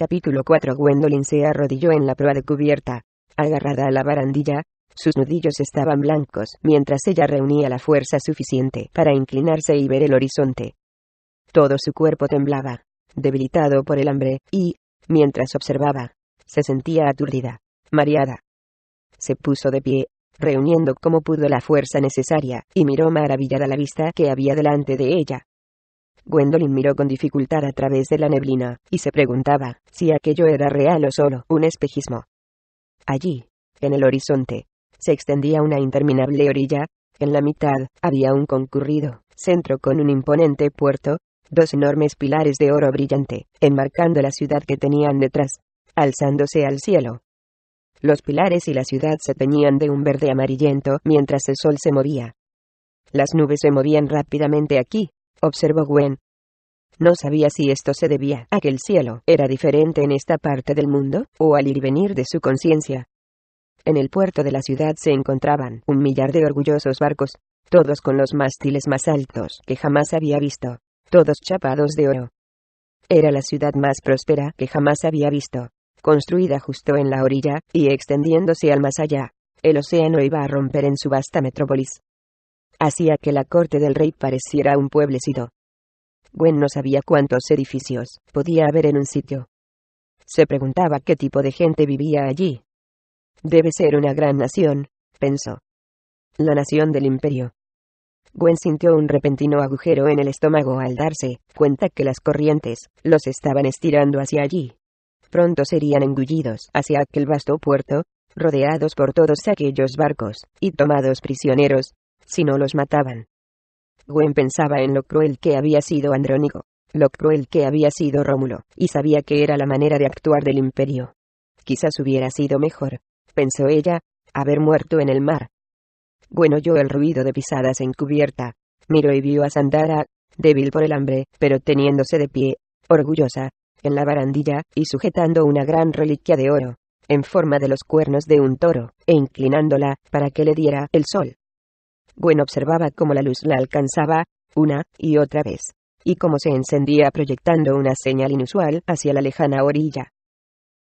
Capítulo 4. Gwendolyn se arrodilló en la proa de cubierta, agarrada a la barandilla. Sus nudillos estaban blancos, mientras ella reunía la fuerza suficiente para inclinarse y ver el horizonte. Todo su cuerpo temblaba, debilitado por el hambre, y, mientras observaba, se sentía aturdida, mareada. Se puso de pie, reuniendo como pudo la fuerza necesaria, y miró maravillada la vista que había delante de ella. Gwendolyn miró con dificultad a través de la neblina, y se preguntaba si aquello era real o solo un espejismo. Allí, en el horizonte, se extendía una interminable orilla. En la mitad, había un concurrido centro con un imponente puerto, dos enormes pilares de oro brillante, enmarcando la ciudad que tenían detrás, alzándose al cielo. Los pilares y la ciudad se teñían de un verde amarillento mientras el sol se movía. Las nubes se movían rápidamente aquí, observó Gwen. No sabía si esto se debía a que el cielo era diferente en esta parte del mundo, o al ir y venir de su conciencia. En el puerto de la ciudad se encontraban 1 millar de orgullosos barcos, todos con los mástiles más altos que jamás había visto, todos chapados de oro. Era la ciudad más próspera que jamás había visto, construida justo en la orilla, y extendiéndose al más allá. El océano iba a romper en su vasta metrópolis. Hacía que la corte del rey pareciera un pueblecito. Gwen no sabía cuántos edificios podía haber en un sitio. Se preguntaba qué tipo de gente vivía allí. Debe ser una gran nación, pensó. La nación del imperio. Gwen sintió un repentino agujero en el estómago al darse cuenta que las corrientes los estaban estirando hacia allí. Pronto serían engullidos hacia aquel vasto puerto, rodeados por todos aquellos barcos, y tomados prisioneros, si no los mataban. Gwen pensaba en lo cruel que había sido Andrónico, lo cruel que había sido Rómulo, y sabía que era la manera de actuar del imperio. Quizás hubiera sido mejor, pensó ella, haber muerto en el mar. Gwen oyó el ruido de pisadas en cubierta, miró y vio a Sandara, débil por el hambre, pero teniéndose de pie, orgullosa, en la barandilla, y sujetando una gran reliquia de oro, en forma de los cuernos de un toro, e inclinándola, para que le diera el sol. Gwen observaba cómo la luz la alcanzaba, una y otra vez, y cómo se encendía proyectando una señal inusual hacia la lejana orilla.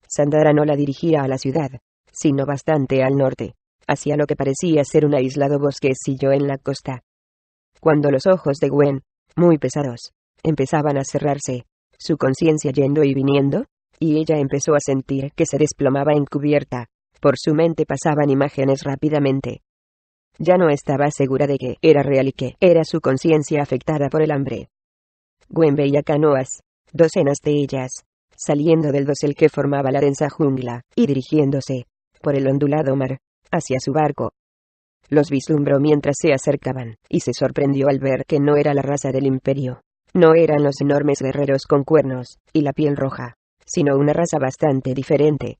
Sandara no la dirigía a la ciudad, sino bastante al norte, hacia lo que parecía ser un aislado bosquecillo en la costa. Cuando los ojos de Gwen, muy pesados, empezaban a cerrarse, su conciencia yendo y viniendo, y ella empezó a sentir que se desplomaba en cubierta, por su mente pasaban imágenes rápidamente. Ya no estaba segura de que era real y que era su conciencia afectada por el hambre. Gwen veía canoas, docenas de ellas, saliendo del dosel que formaba la densa jungla, y dirigiéndose, por el ondulado mar, hacia su barco. Los vislumbró mientras se acercaban, y se sorprendió al ver que no era la raza del imperio. No eran los enormes guerreros con cuernos y la piel roja, sino una raza bastante diferente.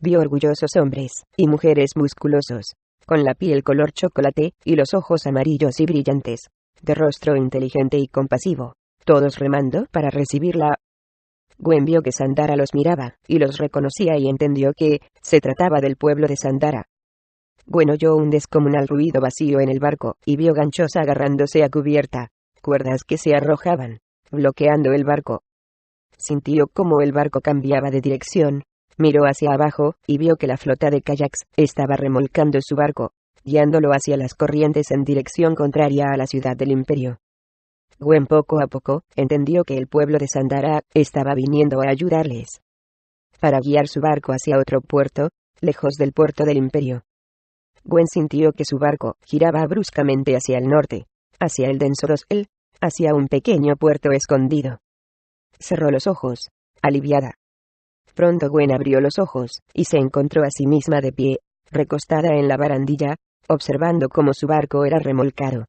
Vio orgullosos hombres y mujeres musculosos, con la piel color chocolate y los ojos amarillos y brillantes, de rostro inteligente y compasivo, todos remando para recibirla. Gwen vio que Sandara los miraba, y los reconocía y entendió que se trataba del pueblo de Sandara. Gwen oyó un descomunal ruido vacío en el barco, y vio ganchos agarrándose a cubierta, cuerdas que se arrojaban, bloqueando el barco. Sintió cómo el barco cambiaba de dirección, miró hacia abajo, y vio que la flota de kayaks estaba remolcando su barco, guiándolo hacia las corrientes en dirección contraria a la ciudad del imperio. Gwen poco a poco entendió que el pueblo de Sandara estaba viniendo a ayudarles para guiar su barco hacia otro puerto, lejos del puerto del imperio. Gwen sintió que su barco giraba bruscamente hacia el norte, hacia el denso dosel, hacia un pequeño puerto escondido. Cerró los ojos, aliviada. Pronto Gwen abrió los ojos, y se encontró a sí misma de pie, recostada en la barandilla, observando cómo su barco era remolcado.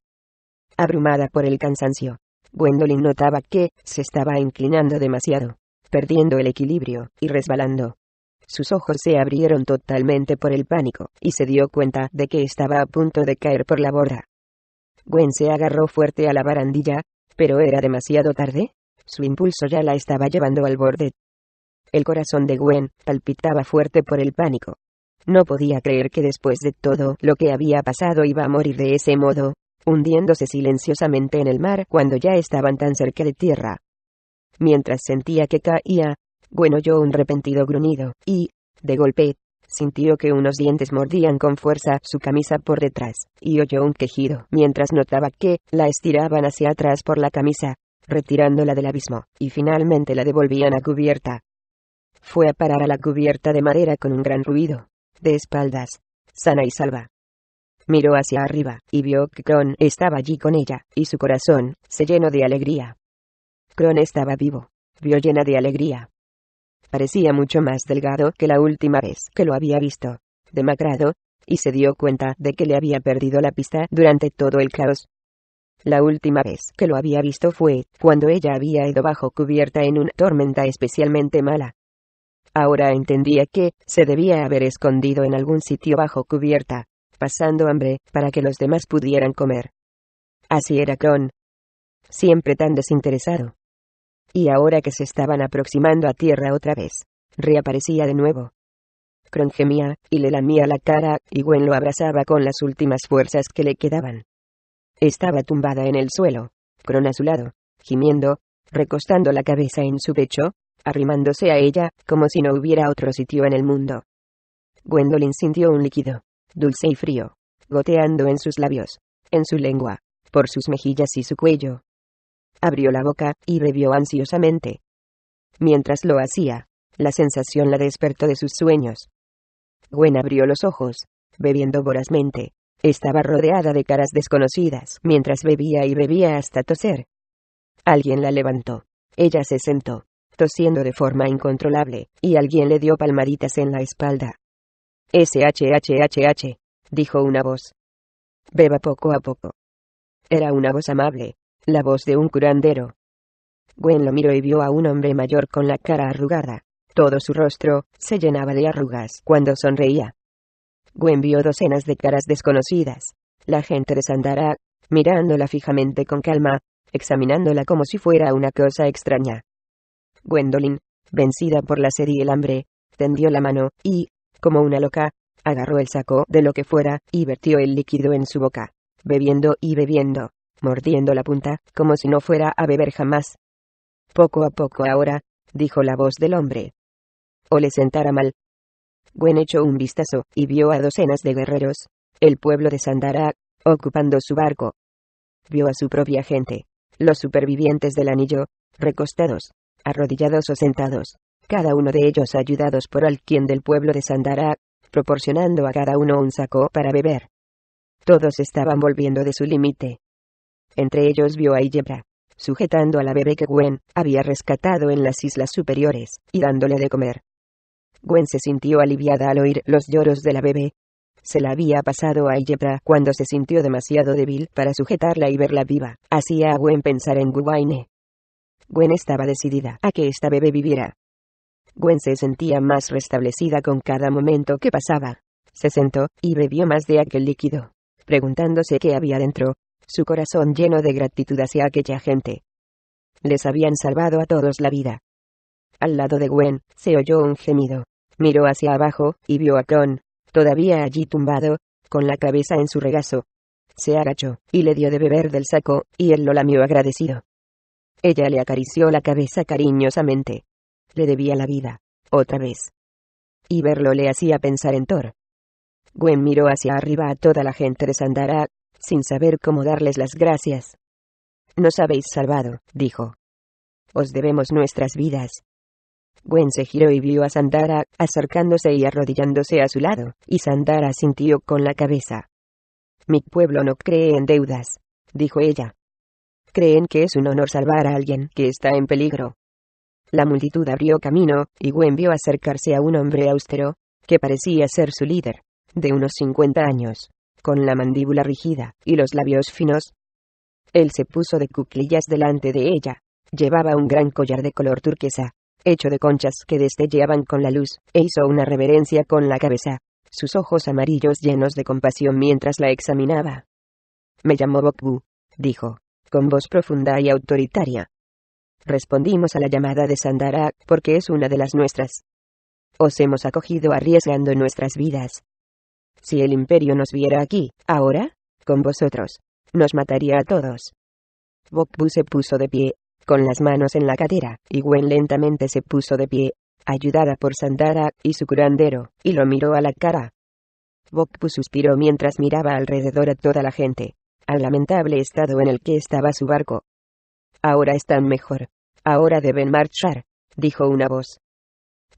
Abrumada por el cansancio, Gwendolyn notaba que se estaba inclinando demasiado, perdiendo el equilibrio y resbalando. Sus ojos se abrieron totalmente por el pánico, y se dio cuenta de que estaba a punto de caer por la borda. Gwen se agarró fuerte a la barandilla, pero era demasiado tarde. Su impulso ya la estaba llevando al borde. El corazón de Gwen palpitaba fuerte por el pánico. No podía creer que después de todo lo que había pasado iba a morir de ese modo, hundiéndose silenciosamente en el mar cuando ya estaban tan cerca de tierra. Mientras sentía que caía, Gwen oyó un repentino gruñido, y, de golpe, sintió que unos dientes mordían con fuerza su camisa por detrás, y oyó un quejido mientras notaba que la estiraban hacia atrás por la camisa, retirándola del abismo, y finalmente la devolvían a cubierta. Fue a parar a la cubierta de madera con un gran ruido, de espaldas, sana y salva. Miró hacia arriba, y vio que Kron estaba allí con ella, y su corazón se llenó de alegría. Kron estaba vivo, vio llena de alegría. Parecía mucho más delgado que la última vez que lo había visto, demacrado, y se dio cuenta de que le había perdido la pista durante todo el caos. La última vez que lo había visto fue cuando ella había ido bajo cubierta en una tormenta especialmente mala. Ahora entendía que se debía haber escondido en algún sitio bajo cubierta, pasando hambre para que los demás pudieran comer. Así era Kron. Siempre tan desinteresado. Y ahora que se estaban aproximando a tierra otra vez, reaparecía de nuevo. Kron gemía, y le lamía la cara, y Gwen lo abrazaba con las últimas fuerzas que le quedaban. Estaba tumbada en el suelo, Kron a su lado, gimiendo, recostando la cabeza en su pecho, arrimándose a ella, como si no hubiera otro sitio en el mundo. Gwendolyn sintió un líquido, dulce y frío, goteando en sus labios, en su lengua, por sus mejillas y su cuello. Abrió la boca, y bebió ansiosamente. Mientras lo hacía, la sensación la despertó de sus sueños. Gwen abrió los ojos, bebiendo vorazmente. Estaba rodeada de caras desconocidas, mientras bebía y bebía hasta toser. Alguien la levantó. Ella se sentó, tosiendo de forma incontrolable, y alguien le dio palmaditas en la espalda. «SHHHH», dijo una voz. «Beba poco a poco». Era una voz amable, la voz de un curandero. Gwen lo miró y vio a un hombre mayor con la cara arrugada. Todo su rostro se llenaba de arrugas cuando sonreía. Gwen vio docenas de caras desconocidas. La gente de Sandara, mirándola fijamente con calma, examinándola como si fuera una cosa extraña. Gwendolyn, vencida por la sed y el hambre, tendió la mano, y, como una loca, agarró el saco de lo que fuera, y vertió el líquido en su boca, bebiendo y bebiendo, mordiendo la punta, como si no fuera a beber jamás. «Poco a poco ahora», dijo la voz del hombre. «O le sentara mal». Gwen echó un vistazo, y vio a docenas de guerreros, el pueblo de Sandara, ocupando su barco. Vio a su propia gente, los supervivientes del anillo, recostados, arrodillados o sentados, cada uno de ellos ayudados por alguien del pueblo de Sandara, proporcionando a cada uno un saco para beber. Todos estaban volviendo de su límite. Entre ellos vio a Yebra, sujetando a la bebé que Gwen había rescatado en las islas superiores, y dándole de comer. Gwen se sintió aliviada al oír los lloros de la bebé. Se la había pasado a Yebra cuando se sintió demasiado débil para sujetarla y verla viva. Hacía a Gwen pensar en Gwaine. Gwen estaba decidida a que esta bebé viviera. Gwen se sentía más restablecida con cada momento que pasaba. Se sentó, y bebió más de aquel líquido, preguntándose qué había dentro, su corazón lleno de gratitud hacia aquella gente. Les habían salvado a todos la vida. Al lado de Gwen, se oyó un gemido. Miró hacia abajo, y vio a Kron, todavía allí tumbado, con la cabeza en su regazo. Se agachó, y le dio de beber del saco, y él lo lamió agradecido. Ella le acarició la cabeza cariñosamente. Le debía la vida, otra vez. Y verlo le hacía pensar en Thor. Gwen miró hacia arriba a toda la gente de Sandara, sin saber cómo darles las gracias. «Nos habéis salvado», dijo. «Os debemos nuestras vidas». Gwen se giró y vio a Sandara, acercándose y arrodillándose a su lado, y Sandara sintió con la cabeza. «Mi pueblo no cree en deudas», dijo ella. «Creen que es un honor salvar a alguien que está en peligro». La multitud abrió camino, y Gwen vio acercarse a un hombre austero, que parecía ser su líder, de unos 50 años, con la mandíbula rígida y los labios finos. Él se puso de cuclillas delante de ella. Llevaba un gran collar de color turquesa, hecho de conchas que destelleaban con la luz, e hizo una reverencia con la cabeza, sus ojos amarillos llenos de compasión mientras la examinaba. «Me llamo Bokbu», dijo, con voz profunda y autoritaria. «Respondimos a la llamada de Sandara, porque es una de las nuestras. Os hemos acogido arriesgando nuestras vidas. Si el imperio nos viera aquí, ahora, con vosotros, nos mataría a todos». Bokbu se puso de pie, con las manos en la cadera, y Gwen lentamente se puso de pie, ayudada por Sandara y su curandero, y lo miró a la cara. Bokbu suspiró mientras miraba alrededor a toda la gente, al lamentable estado en el que estaba su barco. Ahora están mejor. Ahora deben marchar, dijo una voz.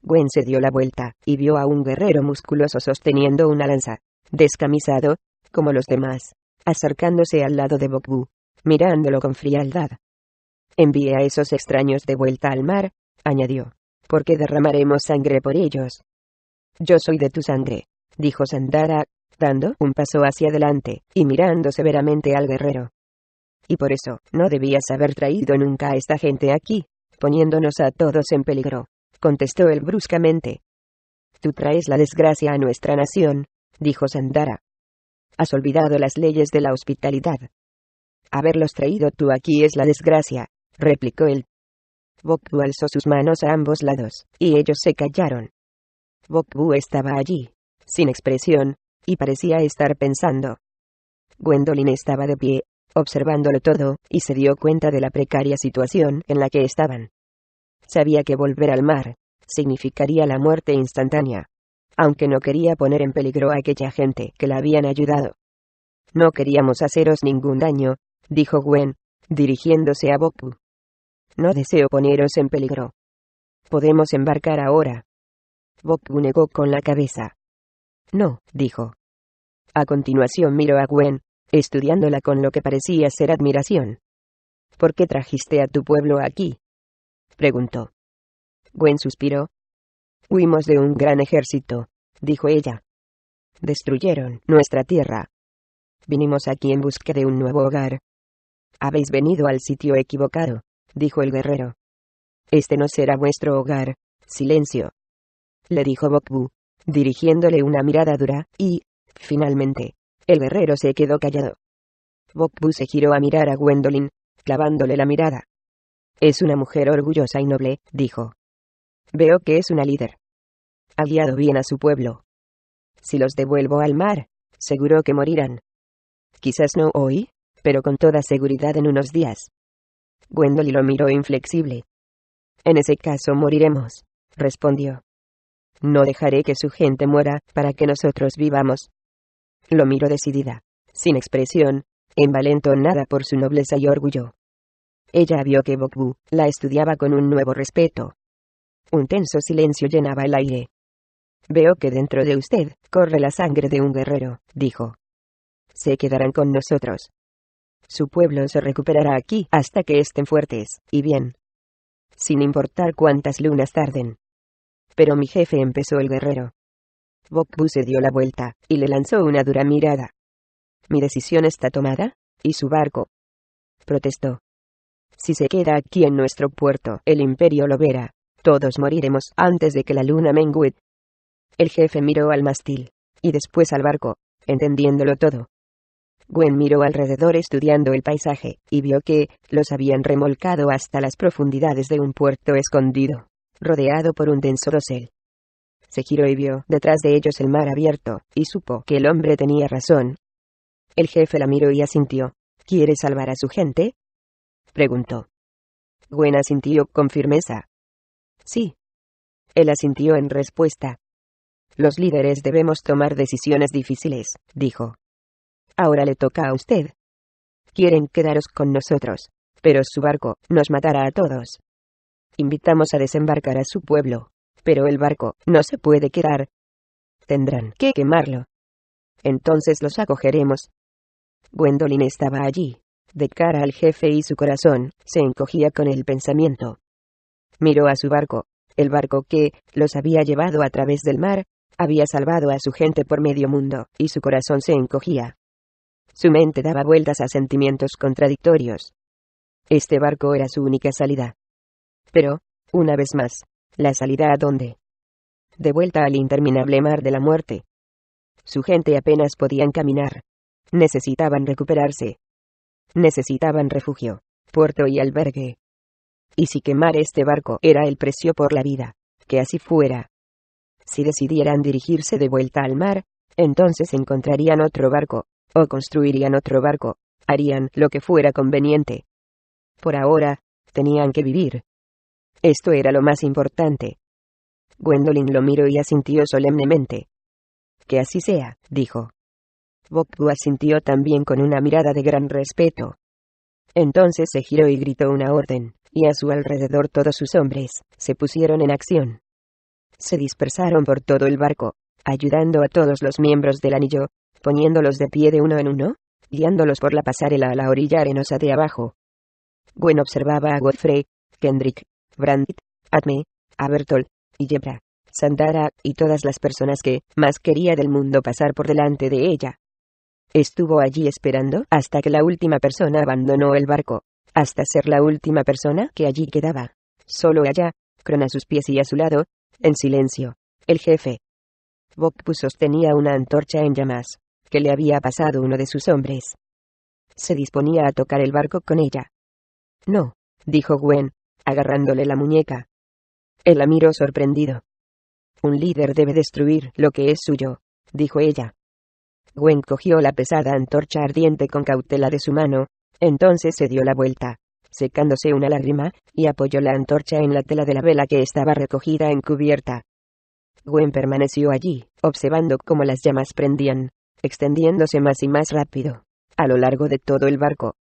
Gwen se dio la vuelta, y vio a un guerrero musculoso sosteniendo una lanza, descamisado, como los demás, acercándose al lado de Bokbu, mirándolo con frialdad. Envíe a esos extraños de vuelta al mar, añadió, porque derramaremos sangre por ellos. Yo soy de tu sangre, dijo Sandara, dando un paso hacia adelante, y mirando severamente al guerrero. Y por eso, no debías haber traído nunca a esta gente aquí, poniéndonos a todos en peligro, contestó él bruscamente. Tú traes la desgracia a nuestra nación, dijo Sandara. Has olvidado las leyes de la hospitalidad. Haberlos traído tú aquí es la desgracia, replicó él. Bokbu alzó sus manos a ambos lados, y ellos se callaron. Bokbu estaba allí, sin expresión, y parecía estar pensando. Gwendolyn estaba de pie, observándolo todo, y se dio cuenta de la precaria situación en la que estaban. Sabía que volver al mar significaría la muerte instantánea, aunque no quería poner en peligro a aquella gente que la habían ayudado. No queríamos haceros ningún daño, dijo Gwen, dirigiéndose a Bokbu. No deseo poneros en peligro. Podemos embarcar ahora. Bokbu negó con la cabeza. No, dijo. A continuación miró a Gwen, estudiándola con lo que parecía ser admiración. ¿Por qué trajiste a tu pueblo aquí?, preguntó. Gwen suspiró. Huimos de un gran ejército, dijo ella. Destruyeron nuestra tierra. Vinimos aquí en busca de un nuevo hogar. Habéis venido al sitio equivocado, dijo el guerrero. Este no será vuestro hogar. Silencio, le dijo Bokbu, dirigiéndole una mirada dura, y, finalmente, el guerrero se quedó callado. Bokbu se giró a mirar a Gwendolyn, clavándole la mirada. Es una mujer orgullosa y noble, dijo. Veo que es una líder. Ha guiado bien a su pueblo. Si los devuelvo al mar, seguro que morirán. Quizás no hoy, pero con toda seguridad en unos días. Gwendolyn lo miró inflexible. En ese caso moriremos, respondió. No dejaré que su gente muera para que nosotros vivamos. Lo miró decidida, sin expresión, envalentonada por su nobleza y orgullo. Ella vio que Bokbu la estudiaba con un nuevo respeto. Un tenso silencio llenaba el aire. Veo que dentro de usted corre la sangre de un guerrero, dijo. Se quedarán con nosotros. Su pueblo se recuperará aquí hasta que estén fuertes y bien. Sin importar cuántas lunas tarden. Pero mi jefe, empezó el guerrero. Bokbu se dio la vuelta, y le lanzó una dura mirada. Mi decisión está tomada, y su barco, protestó. Si se queda aquí en nuestro puerto, el imperio lo verá. Todos moriremos antes de que la luna mengue. El jefe miró al mástil, y después al barco, entendiéndolo todo. Gwen miró alrededor estudiando el paisaje, y vio que los habían remolcado hasta las profundidades de un puerto escondido, rodeado por un denso dosel. Se giró y vio detrás de ellos el mar abierto, y supo que el hombre tenía razón. El jefe la miró y asintió. ¿Quiere salvar a su gente?, preguntó. Gwen asintió con firmeza. Sí. Él asintió en respuesta. Los líderes debemos tomar decisiones difíciles, dijo. Ahora le toca a usted. Quieren quedaros con nosotros, pero su barco nos matará a todos. Invitamos a desembarcar a su pueblo, pero el barco no se puede quedar. Tendrán que quemarlo. Entonces los acogeremos. Gwendolyn estaba allí, de cara al jefe, y su corazón se encogía con el pensamiento. Miró a su barco, el barco que los había llevado a través del mar, había salvado a su gente por medio mundo, y su corazón se encogía. Su mente daba vueltas a sentimientos contradictorios. Este barco era su única salida. Pero, una vez más, ¿la salida a dónde? De vuelta al interminable mar de la muerte. Su gente apenas podían caminar. Necesitaban recuperarse. Necesitaban refugio, puerto y albergue. Y si quemar este barco era el precio por la vida, que así fuera. Si decidieran dirigirse de vuelta al mar, entonces encontrarían otro barco, o construirían otro barco, harían lo que fuera conveniente. Por ahora, Tenían que vivir. Esto era lo más importante. Gwendolyn lo miró y asintió solemnemente. Que así sea, dijo. Bokbu asintió también con una mirada de gran respeto. Entonces se giró y gritó una orden, y a su alrededor todos sus hombres se pusieron en acción. Se dispersaron por todo el barco, ayudando a todos los miembros del anillo, poniéndolos de pie de uno en uno, guiándolos por la pasarela a la orilla arenosa de abajo. Gwen observaba a Godfrey, Kendrick, Brandit, Atme, a Bertolt, y Jebra, Sandara, y todas las personas que más quería del mundo pasar por delante de ella. Estuvo allí esperando hasta que la última persona abandonó el barco, hasta ser la última persona que allí quedaba. Solo allá, Kron a sus pies y a su lado, en silencio, el jefe. Bokbu sostenía una antorcha en llamas, que le había pasado uno de sus hombres. Se disponía a tocar el barco con ella. No, dijo Gwen, agarrándole la muñeca. Él la miró sorprendido. Un líder debe destruir lo que es suyo, dijo ella. Gwen cogió la pesada antorcha ardiente con cautela de su mano, entonces se dio la vuelta, secándose una lágrima, y apoyó la antorcha en la tela de la vela que estaba recogida en cubierta. Gwen permaneció allí, observando cómo las llamas prendían, extendiéndose más y más rápido, a lo largo de todo el barco.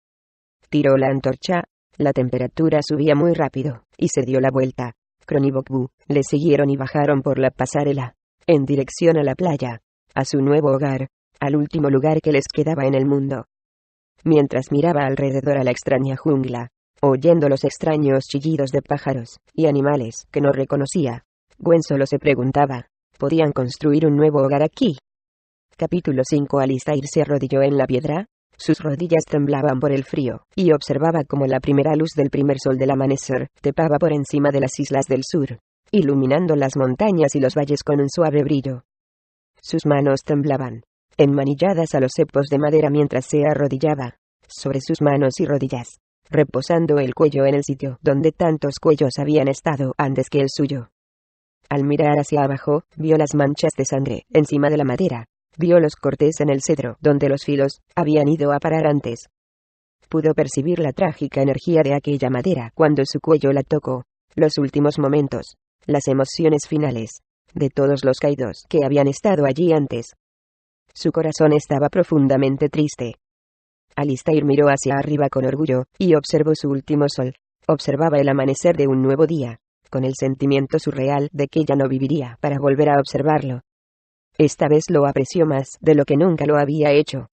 Tiró la antorcha, la temperatura subía muy rápido, y se dio la vuelta. Kron y Bokbu le siguieron y bajaron por la pasarela, en dirección a la playa, a su nuevo hogar, al último lugar que les quedaba en el mundo. Mientras miraba alrededor a la extraña jungla, oyendo los extraños chillidos de pájaros y animales que no reconocía, Gwen solo se preguntaba, ¿podían construir un nuevo hogar aquí? Capítulo 5. Alistair se arrodilló en la piedra, sus rodillas temblaban por el frío, y observaba cómo la primera luz del primer sol del amanecer tepaba por encima de las islas del sur, iluminando las montañas y los valles con un suave brillo. Sus manos temblaban, enmanilladas a los cepos de madera mientras se arrodillaba, sobre sus manos y rodillas, reposando el cuello en el sitio donde tantos cuellos habían estado antes que el suyo. Al mirar hacia abajo, vio las manchas de sangre encima de la madera, vio los cortes en el cedro donde los filos habían ido a parar antes. Pudo percibir la trágica energía de aquella madera cuando su cuello la tocó, los últimos momentos, las emociones finales, de todos los caídos que habían estado allí antes. Su corazón estaba profundamente triste. Alistair miró hacia arriba con orgullo, y observó su último sol. Observaba el amanecer de un nuevo día, con el sentimiento surreal de que ya no viviría para volver a observarlo. Esta vez lo apreció más de lo que nunca lo había hecho.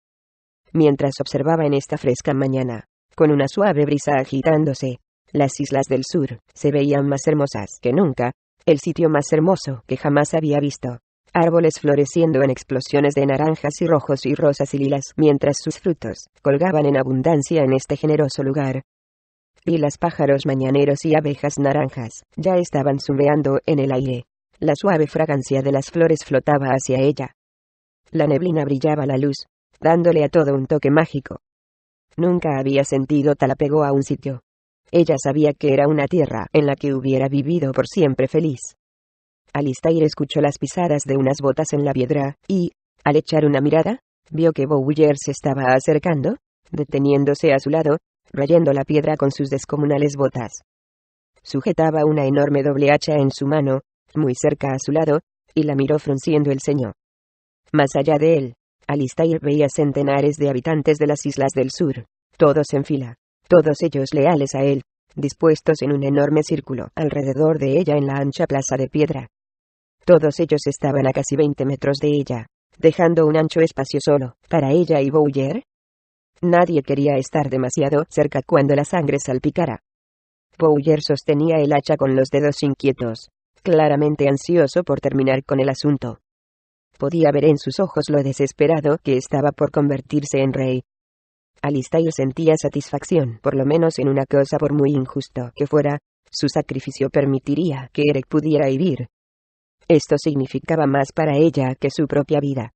Mientras observaba en esta fresca mañana, con una suave brisa agitándose, las islas del sur se veían más hermosas que nunca, el sitio más hermoso que jamás había visto. Árboles floreciendo en explosiones de naranjas y rojos y rosas y lilas mientras sus frutos colgaban en abundancia en este generoso lugar. Lilas, pájaros mañaneros y abejas naranjas ya estaban zumbeando en el aire. La suave fragancia de las flores flotaba hacia ella. La neblina brillaba a la luz, dándole a todo un toque mágico. Nunca había sentido tal apego a un sitio. Ella sabía que era una tierra en la que hubiera vivido por siempre feliz. Alistair escuchó las pisadas de unas botas en la piedra, y, al echar una mirada, vio que Bowyer se estaba acercando, deteniéndose a su lado, rayando la piedra con sus descomunales botas. Sujetaba una enorme doble hacha en su mano, muy cerca a su lado, y la miró frunciendo el ceño. Más allá de él, Alistair veía centenares de habitantes de las islas del sur, todos en fila, todos ellos leales a él, dispuestos en un enorme círculo alrededor de ella en la ancha plaza de piedra. Todos ellos estaban a casi 20 metros de ella, dejando un ancho espacio solo para ella y Bowyer. Nadie quería estar demasiado cerca cuando la sangre salpicara. Bowyer sostenía el hacha con los dedos inquietos, claramente ansioso por terminar con el asunto. Podía ver en sus ojos lo desesperado que estaba por convertirse en rey. Alistair sentía satisfacción, por lo menos en una cosa, por muy injusto que fuera, su sacrificio permitiría que Eric pudiera vivir. Esto significaba más para ella que su propia vida.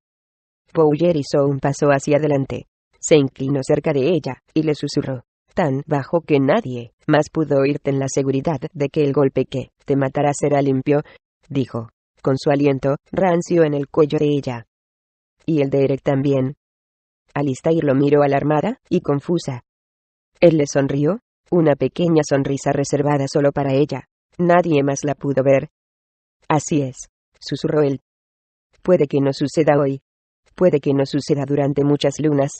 Bowyer hizo un paso hacia adelante, se inclinó cerca de ella, y le susurró, tan bajo que nadie más pudo oírte en la seguridad de que el golpe que te matará será limpio, dijo, con su aliento rancio en el cuello de ella. Y el de Eric también. Alistair lo miró alarmada y confusa. Él le sonrió, una pequeña sonrisa reservada solo para ella. Nadie más la pudo ver. Así es, susurró él. Puede que no suceda hoy. Puede que no suceda durante muchas lunas.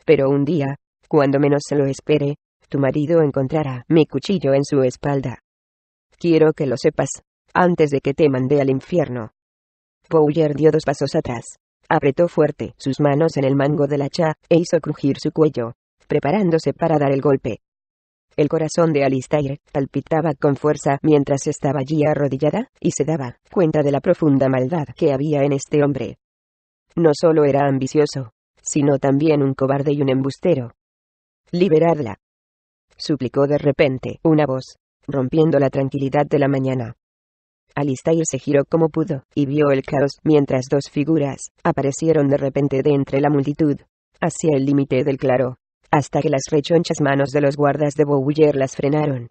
Pero un día, cuando menos se lo espere, tu marido encontrará mi cuchillo en su espalda. Quiero que lo sepas, antes de que te mande al infierno. Bowyer dio 2 pasos atrás. Apretó fuerte sus manos en el mango del hacha, e hizo crujir su cuello, preparándose para dar el golpe. El corazón de Alistair palpitaba con fuerza mientras estaba allí arrodillada, y se daba cuenta de la profunda maldad que había en este hombre. No solo era ambicioso, sino también un cobarde y un embustero. «Liberadla», suplicó de repente una voz, rompiendo la tranquilidad de la mañana. Alistair se giró como pudo, y vio el caos mientras 2 figuras aparecieron de repente de entre la multitud, hacia el límite del claro, hasta que las rechonchas manos de los guardas de Bowyer las frenaron.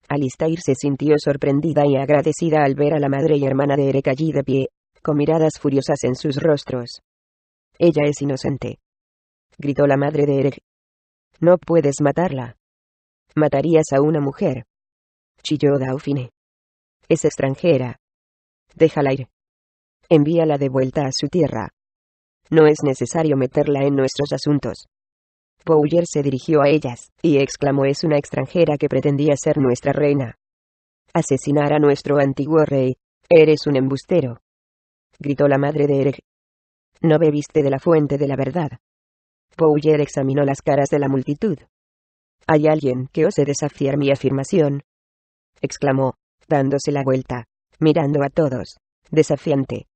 Alistair se sintió sorprendida y agradecida al ver a la madre y hermana de Eric allí de pie, con miradas furiosas en sus rostros. «Ella es inocente», gritó la madre de Eric. «No puedes matarla. Matarías a una mujer», chilló Dauphin. «Es extranjera. Déjala ir. Envíala de vuelta a su tierra. No es necesario meterla en nuestros asuntos». Bowyer se dirigió a ellas, y exclamó: «Es una extranjera que pretendía ser nuestra reina. Asesinar a nuestro antiguo rey. Eres un embustero», gritó la madre de Eric. «No bebiste de la fuente de la verdad». Bowyer examinó las caras de la multitud. «¿Hay alguien que ose desafiar mi afirmación?», exclamó, dándose la vuelta, mirando a todos, desafiante.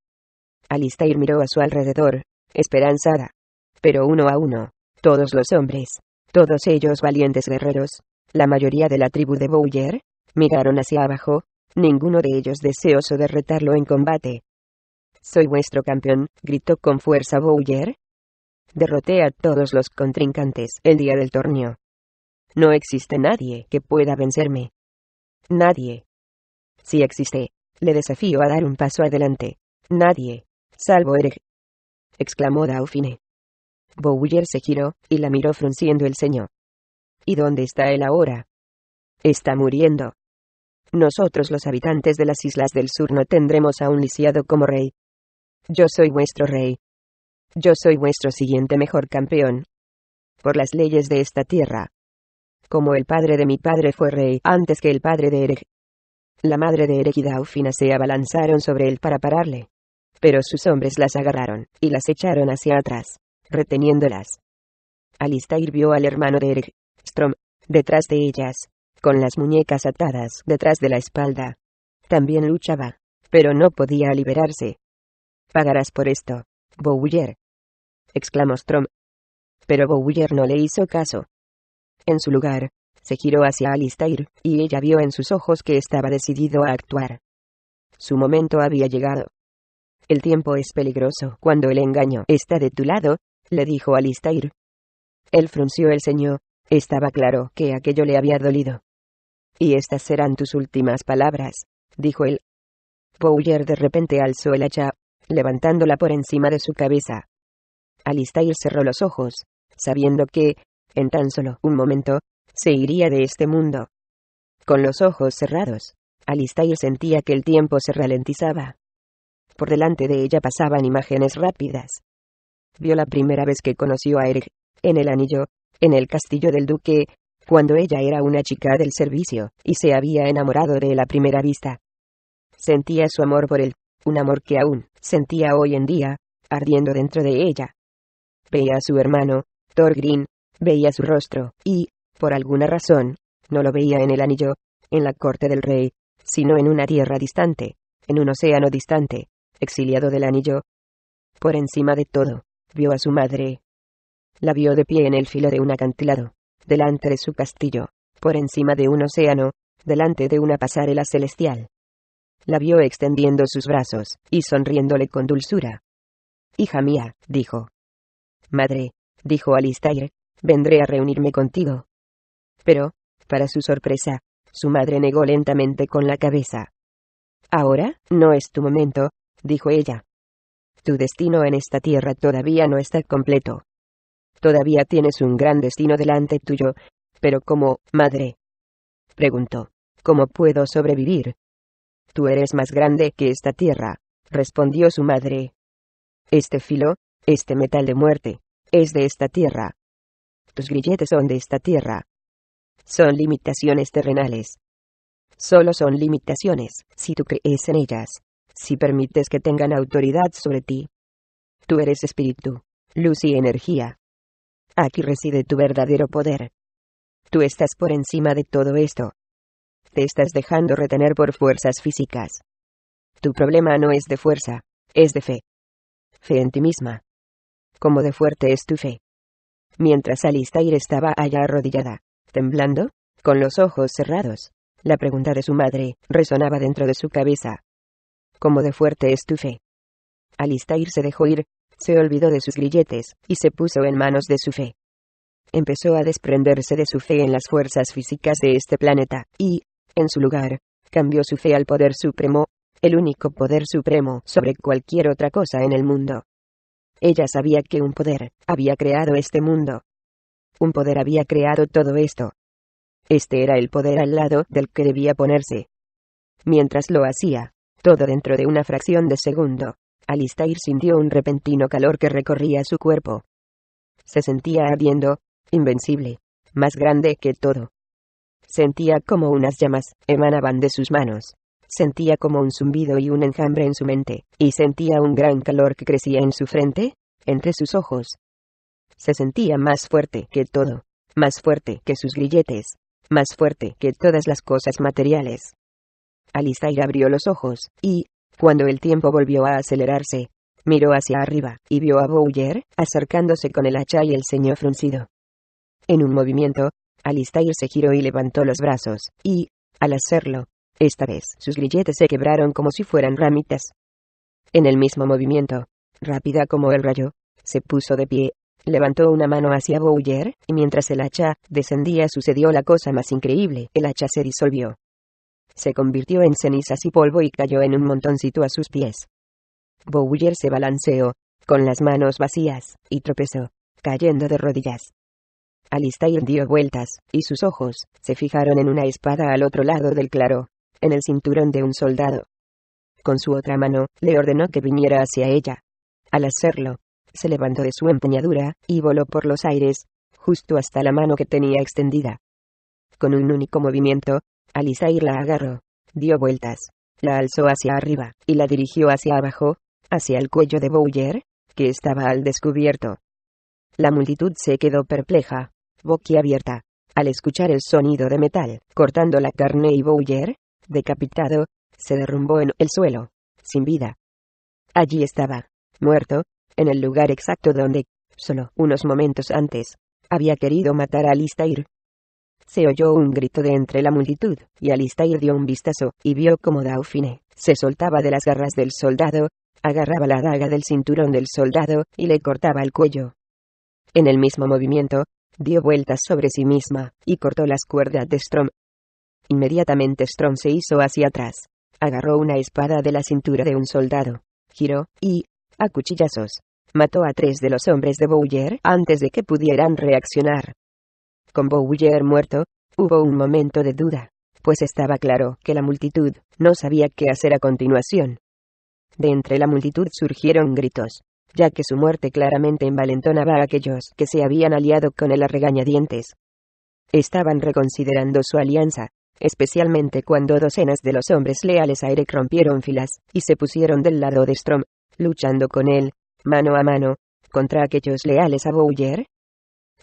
Alistair miró a su alrededor, esperanzada. Pero uno a uno, todos los hombres, todos ellos valientes guerreros, la mayoría de la tribu de Bowyer, miraron hacia abajo, ninguno de ellos deseoso de retarlo en combate. «Soy vuestro campeón», gritó con fuerza Bowyer. «Derroté a todos los contrincantes el día del torneo. No existe nadie que pueda vencerme. Nadie. Si existe, le desafío a dar un paso adelante. Nadie, salvo Eric», exclamó Dauphin. Bowyer se giró, y la miró frunciendo el ceño. «¿Y dónde está él ahora?» «Está muriendo. Nosotros los habitantes de las islas del sur no tendremos a un lisiado como rey. Yo soy vuestro rey. Yo soy vuestro siguiente mejor campeón. Por las leyes de esta tierra. Como el padre de mi padre fue rey antes que el padre de Eric». La madre de Eric y Dauphin se abalanzaron sobre él para pararle. Pero sus hombres las agarraron, y las echaron hacia atrás, reteniéndolas. Alistair vio al hermano de Eric, Strom, detrás de ellas, con las muñecas atadas detrás de la espalda. También luchaba, pero no podía liberarse. «Pagarás por esto, Bowyer», exclamó Strom. Pero Bowyer no le hizo caso. En su lugar, se giró hacia Alistair, y ella vio en sus ojos que estaba decidido a actuar. Su momento había llegado. «El tiempo es peligroso cuando el engaño está de tu lado», le dijo Alistair. Él frunció el ceño, estaba claro que aquello le había dolido. «Y estas serán tus últimas palabras», dijo él. Bowyer de repente alzó el hacha, levantándola por encima de su cabeza. Alistair cerró los ojos, sabiendo que, en tan solo un momento, se iría de este mundo. Con los ojos cerrados, Alistair sentía que el tiempo se ralentizaba. Por delante de ella pasaban imágenes rápidas. Vio la primera vez que conoció a Eric, en el anillo, en el castillo del duque, cuando ella era una chica del servicio, y se había enamorado de él a primera vista. Sentía su amor por él, un amor que aún sentía hoy en día, ardiendo dentro de ella. Veía a su hermano, Thorgrim, veía su rostro, y, por alguna razón, no lo veía en el anillo, en la corte del rey, sino en una tierra distante, en un océano distante, exiliado del anillo. Por encima de todo, vio a su madre. La vio de pie en el filo de un acantilado, delante de su castillo, por encima de un océano, delante de una pasarela celestial. La vio extendiendo sus brazos, y sonriéndole con dulzura. «Hija mía», dijo. «Madre», dijo Alistair, «vendré a reunirme contigo». Pero, para su sorpresa, su madre negó lentamente con la cabeza. «Ahora, no es tu momento», dijo ella. «Tu destino en esta tierra todavía no está completo. Todavía tienes un gran destino delante tuyo, ¿Pero cómo, madre? Preguntó. ¿Cómo puedo sobrevivir? Tú eres más grande que esta tierra, respondió su madre. Este filo, este metal de muerte, es de esta tierra. Tus grilletes son de esta tierra. Son limitaciones terrenales. Solo son limitaciones, si tú crees en ellas, si permites que tengan autoridad sobre ti. Tú eres espíritu, luz y energía. Aquí reside tu verdadero poder. Tú estás por encima de todo esto. Te estás dejando retener por fuerzas físicas. Tu problema no es de fuerza, es de fe. Fe en ti misma. ¿Cómo de fuerte es tu fe? Mientras Alistair estaba allá arrodillada, temblando, con los ojos cerrados, la pregunta de su madre resonaba dentro de su cabeza. ¿Cómo de fuerte es tu fe? Alistair se dejó ir, se olvidó de sus grilletes, y se puso en manos de su fe. Empezó a desprenderse de su fe en las fuerzas físicas de este planeta, y, en su lugar, cambió su fe al poder supremo, el único poder supremo sobre cualquier otra cosa en el mundo. Ella sabía que un poder había creado este mundo. Un poder había creado todo esto. Este era el poder al lado del que debía ponerse. Mientras lo hacía, todo dentro de una fracción de segundo, Alistair sintió un repentino calor que recorría su cuerpo. Se sentía ardiendo, invencible, más grande que todo. Sentía como unas llamas emanaban de sus manos. Sentía como un zumbido y un enjambre en su mente, y sentía un gran calor que crecía en su frente, entre sus ojos. Se sentía más fuerte que todo, más fuerte que sus grilletes, más fuerte que todas las cosas materiales. Alistair abrió los ojos, y, cuando el tiempo volvió a acelerarse, miró hacia arriba, y vio a Bowyer acercándose con el hacha y el ceño fruncido. En un movimiento, Alistair se giró y levantó los brazos, y, al hacerlo, esta vez sus grilletes se quebraron como si fueran ramitas. En el mismo movimiento, rápida como el rayo, se puso de pie, levantó una mano hacia Bowyer, y mientras el hacha descendía sucedió la cosa más increíble, el hacha se disolvió. Se convirtió en cenizas y polvo y cayó en un montoncito a sus pies. Bowyer se balanceó, con las manos vacías, y tropezó, cayendo de rodillas. Alistair dio vueltas, y sus ojos se fijaron en una espada al otro lado del claro, en el cinturón de un soldado. Con su otra mano, le ordenó que viniera hacia ella. Al hacerlo, se levantó de su empuñadura, y voló por los aires, justo hasta la mano que tenía extendida. Con un único movimiento, Alistair la agarró, dio vueltas, la alzó hacia arriba, y la dirigió hacia abajo, hacia el cuello de Bowyer, que estaba al descubierto. La multitud se quedó perpleja, boquiabierta, al escuchar el sonido de metal, cortando la carne y Bowyer, decapitado, se derrumbó en el suelo, sin vida. Allí estaba, muerto, en el lugar exacto donde, solo unos momentos antes, había querido matar a Alistair. Se oyó un grito de entre la multitud, y Alistair dio un vistazo, y vio cómo Dauphin se soltaba de las garras del soldado, agarraba la daga del cinturón del soldado, y le cortaba el cuello. En el mismo movimiento, dio vueltas sobre sí misma, y cortó las cuerdas de Strom. Inmediatamente Strom se hizo hacia atrás, agarró una espada de la cintura de un soldado, giró, y, a cuchillazos, mató a 3 de los hombres de Bowyer antes de que pudieran reaccionar. Con Bowyer muerto, hubo un momento de duda, pues estaba claro que la multitud no sabía qué hacer a continuación. De entre la multitud surgieron gritos, ya que su muerte claramente envalentonaba a aquellos que se habían aliado con él a regañadientes. Estaban reconsiderando su alianza, especialmente cuando docenas de los hombres leales a Eric rompieron filas, y se pusieron del lado de Strom, luchando con él, mano a mano, contra aquellos leales a Bowyer.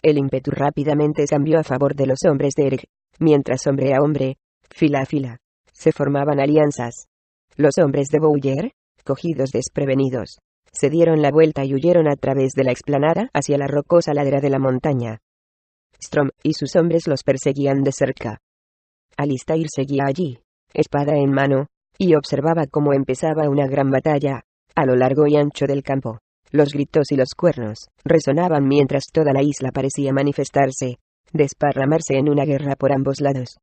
El ímpetu rápidamente cambió a favor de los hombres de Eric, mientras hombre a hombre, fila a fila, se formaban alianzas. Los hombres de Bowyer, cogidos desprevenidos, se dieron la vuelta y huyeron a través de la explanada hacia la rocosa ladera de la montaña. Strom y sus hombres los perseguían de cerca. Alistair seguía allí, espada en mano, y observaba cómo empezaba una gran batalla, a lo largo y ancho del campo. Los gritos y los cuernos resonaban mientras toda la isla parecía manifestarse, desparramarse en una guerra por ambos lados.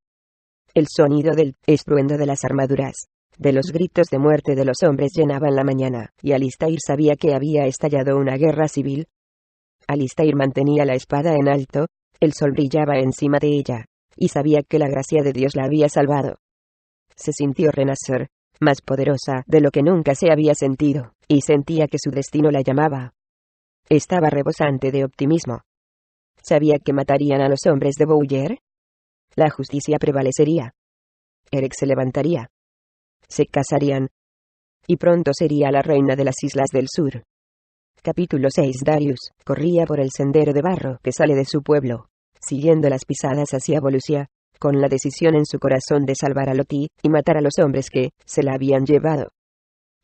El sonido del estruendo de las armaduras, de los gritos de muerte de los hombres llenaban la mañana, y Alistair sabía que había estallado una guerra civil. Alistair mantenía la espada en alto, El sol brillaba encima de ella, y sabía que la gracia de Dios la había salvado. Se sintió renacer, más poderosa de lo que nunca se había sentido, y sentía que su destino la llamaba. Estaba rebosante de optimismo. Sabía que matarían a los hombres de Bowyer. La justicia prevalecería. Eric se levantaría. Se casarían. Y pronto sería la reina de las Islas del Sur. Capítulo 6. Darius corría por el sendero de barro que sale de su pueblo, siguiendo las pisadas hacia Volusia, con la decisión en su corazón de salvar a Loti y matar a los hombres que se la habían llevado.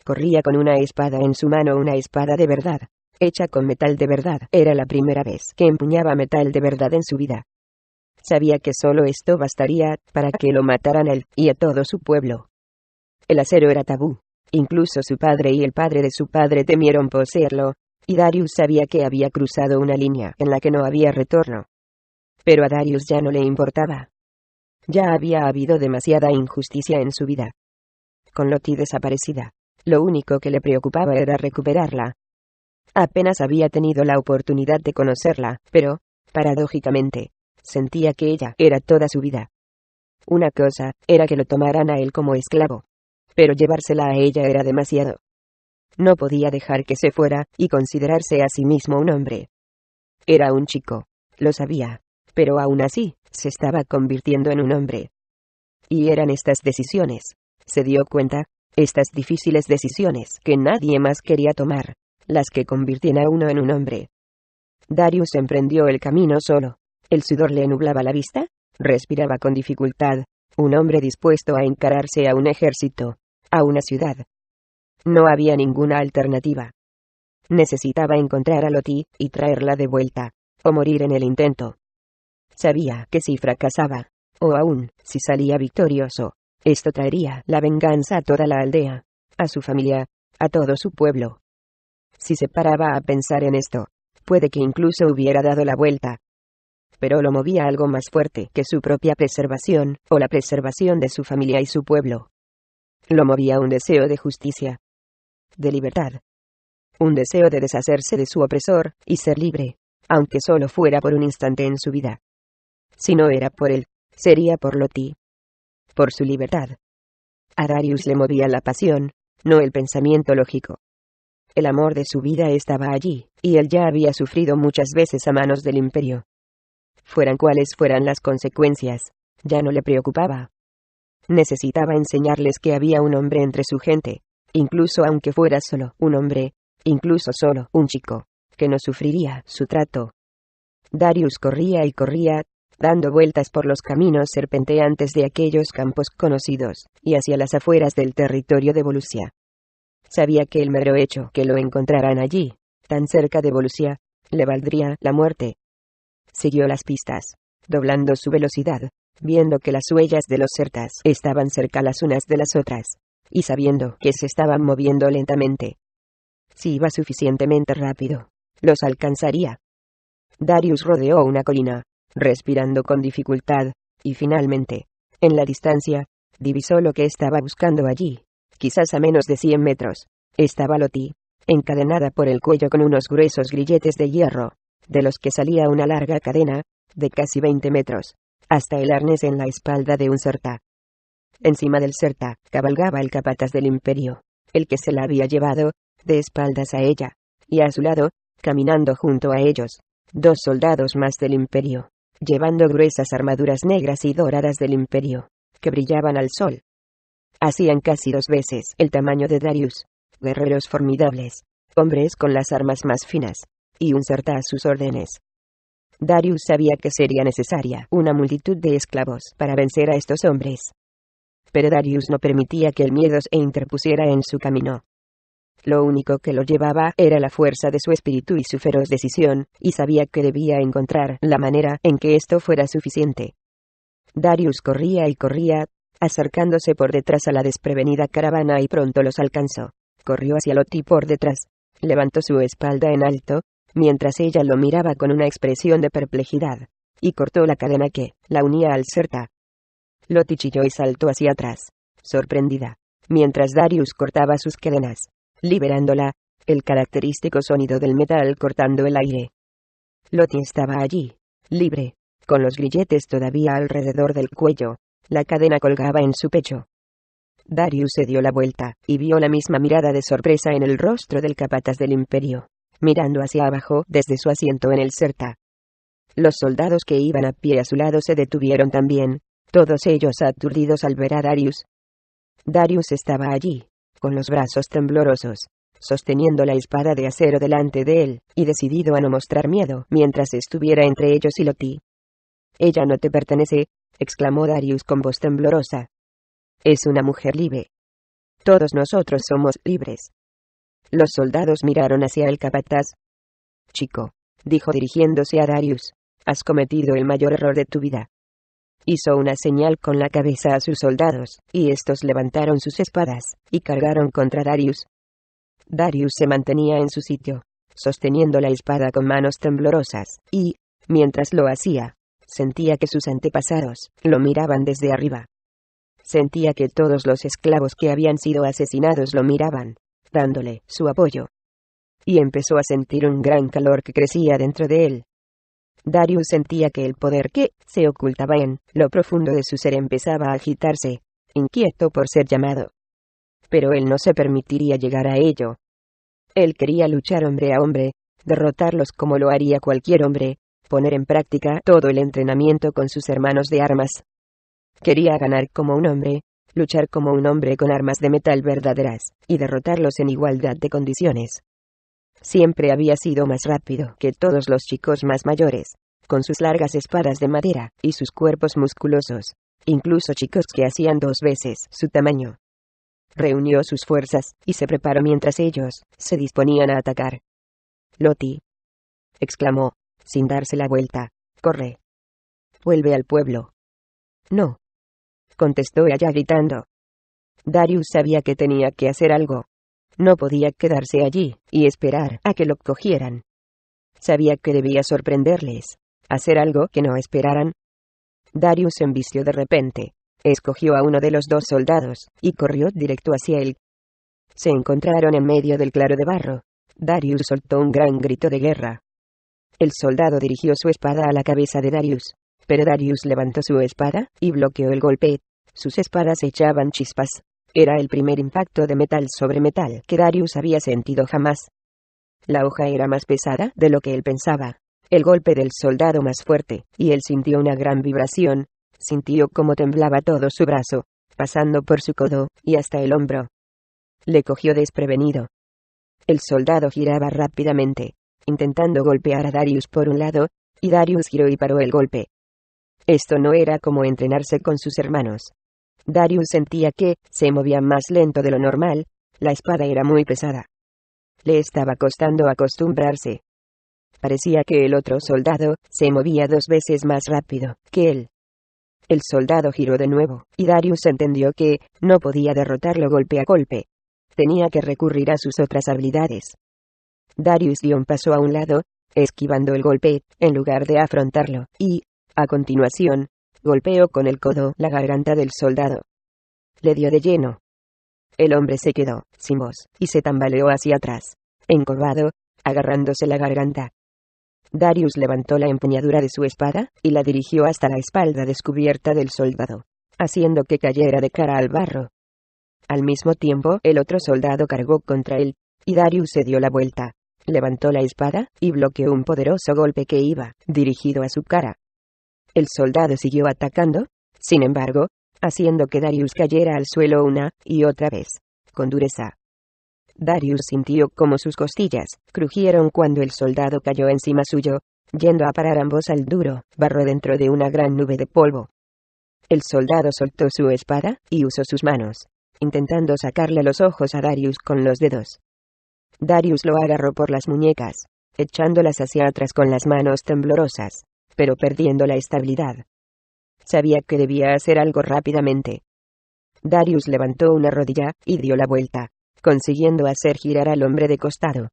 Corría con una espada en su mano, una espada de verdad, hecha con metal de verdad. Era la primera vez que empuñaba metal de verdad en su vida. Sabía que solo esto bastaría para que lo mataran a él y a todo su pueblo. El acero era tabú. Incluso su padre y el padre de su padre temieron poseerlo, y Darius sabía que había cruzado una línea en la que no había retorno. Pero a Darius ya no le importaba. Ya había habido demasiada injusticia en su vida. Con Loti desaparecida, lo único que le preocupaba era recuperarla. Apenas había tenido la oportunidad de conocerla, pero, paradójicamente, sentía que ella era toda su vida. Una cosa era que lo tomaran a él como esclavo, pero llevársela a ella era demasiado. No podía dejar que se fuera y considerarse a sí mismo un hombre. Era un chico, lo sabía, pero aún así, se estaba convirtiendo en un hombre. Y eran estas decisiones, se dio cuenta, estas difíciles decisiones que nadie más quería tomar, las que convirtieron a uno en un hombre. Darius emprendió el camino solo. El sudor le nublaba la vista, respiraba con dificultad, un hombre dispuesto a encararse a un ejército, a una ciudad. No había ninguna alternativa. Necesitaba encontrar a Loti y traerla de vuelta, o morir en el intento. Sabía que si fracasaba, o aún, si salía victorioso, esto traería la venganza a toda la aldea, a su familia, a todo su pueblo. Si se paraba a pensar en esto, puede que incluso hubiera dado la vuelta. Pero lo movía algo más fuerte que su propia preservación, o la preservación de su familia y su pueblo. Lo movía un deseo de justicia, de libertad. Un deseo de deshacerse de su opresor y ser libre, aunque solo fuera por un instante en su vida. Si no era por él, sería por Loti. Por su libertad. A Darius le movía la pasión, no el pensamiento lógico. El amor de su vida estaba allí, y él ya había sufrido muchas veces a manos del Imperio. Fueran cuales fueran las consecuencias, ya no le preocupaba. Necesitaba enseñarles que había un hombre entre su gente, incluso aunque fuera solo un hombre, incluso solo un chico, que no sufriría su trato. Darius corría y corría, dando vueltas por los caminos serpenteantes de aquellos campos conocidos, y hacia las afueras del territorio de Volusia. Sabía que el mero hecho que lo encontraran allí, tan cerca de Volusia, le valdría la muerte. Siguió las pistas, doblando su velocidad, viendo que las huellas de los certas estaban cerca las unas de las otras, y sabiendo que se estaban moviendo lentamente. Si iba suficientemente rápido, los alcanzaría. Darius rodeó una colina, respirando con dificultad, y finalmente, en la distancia, divisó lo que estaba buscando allí. Quizás a menos de 100 metros, estaba Loti, encadenada por el cuello con unos gruesos grilletes de hierro, de los que salía una larga cadena, de casi 20 metros, hasta el arnés en la espalda de un certa. Encima del certa, cabalgaba el capataz del Imperio, el que se la había llevado, de espaldas a ella, y a su lado, caminando junto a ellos, 2 soldados más del Imperio, llevando gruesas armaduras negras y doradas del Imperio, que brillaban al sol. Hacían casi 2 veces el tamaño de Darius, guerreros formidables, hombres con las armas más finas, y un certa a sus órdenes. Darius sabía que sería necesaria una multitud de esclavos para vencer a estos hombres. Pero Darius no permitía que el miedo se interpusiera en su camino. Lo único que lo llevaba era la fuerza de su espíritu y su feroz decisión, y sabía que debía encontrar la manera en que esto fuera suficiente. Darius corría y corría, acercándose por detrás a la desprevenida caravana y pronto los alcanzó. Corrió hacia Loti por detrás, levantó su espalda en alto, mientras ella lo miraba con una expresión de perplejidad, y cortó la cadena que la unía al certa. Loti chilló y saltó hacia atrás, sorprendida, mientras Darius cortaba sus cadenas, liberándola, el característico sonido del metal cortando el aire. Loti estaba allí, libre, con los grilletes todavía alrededor del cuello. La cadena colgaba en su pecho. Darius se dio la vuelta, y vio la misma mirada de sorpresa en el rostro del capataz del imperio, mirando hacia abajo desde su asiento en el Certa. Los soldados que iban a pie a su lado se detuvieron también, todos ellos aturdidos al ver a Darius. Darius estaba allí, con los brazos temblorosos, sosteniendo la espada de acero delante de él, y decidido a no mostrar miedo mientras estuviera entre ellos y Loti. «Ella no te pertenece», exclamó Darius con voz temblorosa. «Es una mujer libre. Todos nosotros somos libres». Los soldados miraron hacia el capataz. «Chico», dijo dirigiéndose a Darius, «has cometido el mayor error de tu vida». Hizo una señal con la cabeza a sus soldados, y estos levantaron sus espadas, y cargaron contra Darius. Darius se mantenía en su sitio, sosteniendo la espada con manos temblorosas, y, mientras lo hacía, sentía que sus antepasados lo miraban desde arriba. Sentía que todos los esclavos que habían sido asesinados lo miraban, dándole su apoyo. Y empezó a sentir un gran calor que crecía dentro de él. Darius sentía que el poder que se ocultaba en lo profundo de su ser empezaba a agitarse, inquieto por ser llamado. Pero él no se permitiría llegar a ello. Él quería luchar hombre a hombre, derrotarlos como lo haría cualquier hombre, poner en práctica todo el entrenamiento con sus hermanos de armas. Quería ganar como un hombre, luchar como un hombre con armas de metal verdaderas, y derrotarlos en igualdad de condiciones. Siempre había sido más rápido que todos los chicos más mayores, con sus largas espadas de madera y sus cuerpos musculosos, incluso chicos que hacían 2 veces su tamaño. Reunió sus fuerzas y se preparó mientras ellos se disponían a atacar. «Loti», exclamó, sin darse la vuelta, «corre. Vuelve al pueblo». «No», contestó ella gritando. Darius sabía que tenía que hacer algo. No podía quedarse allí y esperar a que lo cogieran. Sabía que debía sorprenderles, hacer algo que no esperaran. Darius se embistió de repente, escogió a uno de los 2 soldados y corrió directo hacia él. Se encontraron en medio del claro de barro. Darius soltó un gran grito de guerra. El soldado dirigió su espada a la cabeza de Darius, pero Darius levantó su espada y bloqueó el golpe. Sus espadas echaban chispas. Era el primer impacto de metal sobre metal que Darius había sentido jamás. La hoja era más pesada de lo que él pensaba. El golpe del soldado más fuerte, y él sintió una gran vibración. Sintió cómo temblaba todo su brazo, pasando por su codo y hasta el hombro. Le cogió desprevenido. El soldado giraba rápidamente, intentando golpear a Darius por un lado, y Darius giró y paró el golpe. Esto no era como entrenarse con sus hermanos. Darius sentía que se movía más lento de lo normal, la espada era muy pesada. Le estaba costando acostumbrarse. Parecía que el otro soldado se movía 2 veces más rápido que él. El soldado giró de nuevo, y Darius entendió que no podía derrotarlo golpe a golpe. Tenía que recurrir a sus otras habilidades. Darius dio un paso a un lado, esquivando el golpe, en lugar de afrontarlo, y, a continuación, golpeó con el codo la garganta del soldado. Le dio de lleno. El hombre se quedó sin voz y se tambaleó hacia atrás, encorvado, agarrándose la garganta. Darius levantó la empuñadura de su espada y la dirigió hasta la espalda descubierta del soldado, haciendo que cayera de cara al barro. Al mismo tiempo, el otro soldado cargó contra él, y Darius se dio la vuelta, levantó la espada y bloqueó un poderoso golpe que iba dirigido a su cara. El soldado siguió atacando, sin embargo, haciendo que Darius cayera al suelo una y otra vez, con dureza. Darius sintió como sus costillas crujieron cuando el soldado cayó encima suyo, yendo a parar ambos al duro barro dentro de una gran nube de polvo. El soldado soltó su espada y usó sus manos, intentando sacarle los ojos a Darius con los dedos. Darius lo agarró por las muñecas, echándolas hacia atrás con las manos temblorosas, pero perdiendo la estabilidad. Sabía que debía hacer algo rápidamente. Darius levantó una rodilla y dio la vuelta, consiguiendo hacer girar al hombre de costado.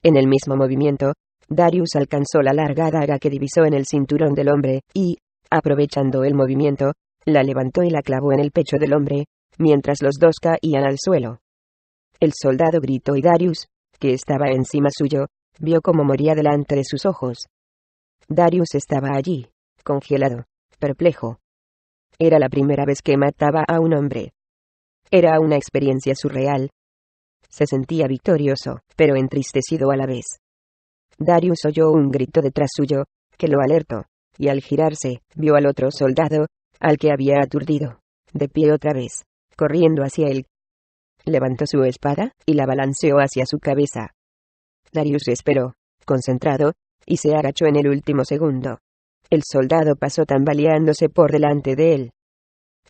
En el mismo movimiento, Darius alcanzó la larga daga que divisó en el cinturón del hombre y, aprovechando el movimiento, la levantó y la clavó en el pecho del hombre, mientras los 2 caían al suelo. El soldado gritó y Darius, que estaba encima suyo, vio cómo moría delante de sus ojos. Darius estaba allí, congelado, perplejo. Era la primera vez que mataba a un hombre. Era una experiencia surreal. Se sentía victorioso, pero entristecido a la vez. Darius oyó un grito detrás suyo, que lo alertó, y al girarse, vio al otro soldado, al que había aturdido, de pie otra vez, corriendo hacia él. Levantó su espada, y la balanceó hacia su cabeza. Darius esperó, concentrado, y se agachó en el último segundo. El soldado pasó tambaleándose por delante de él.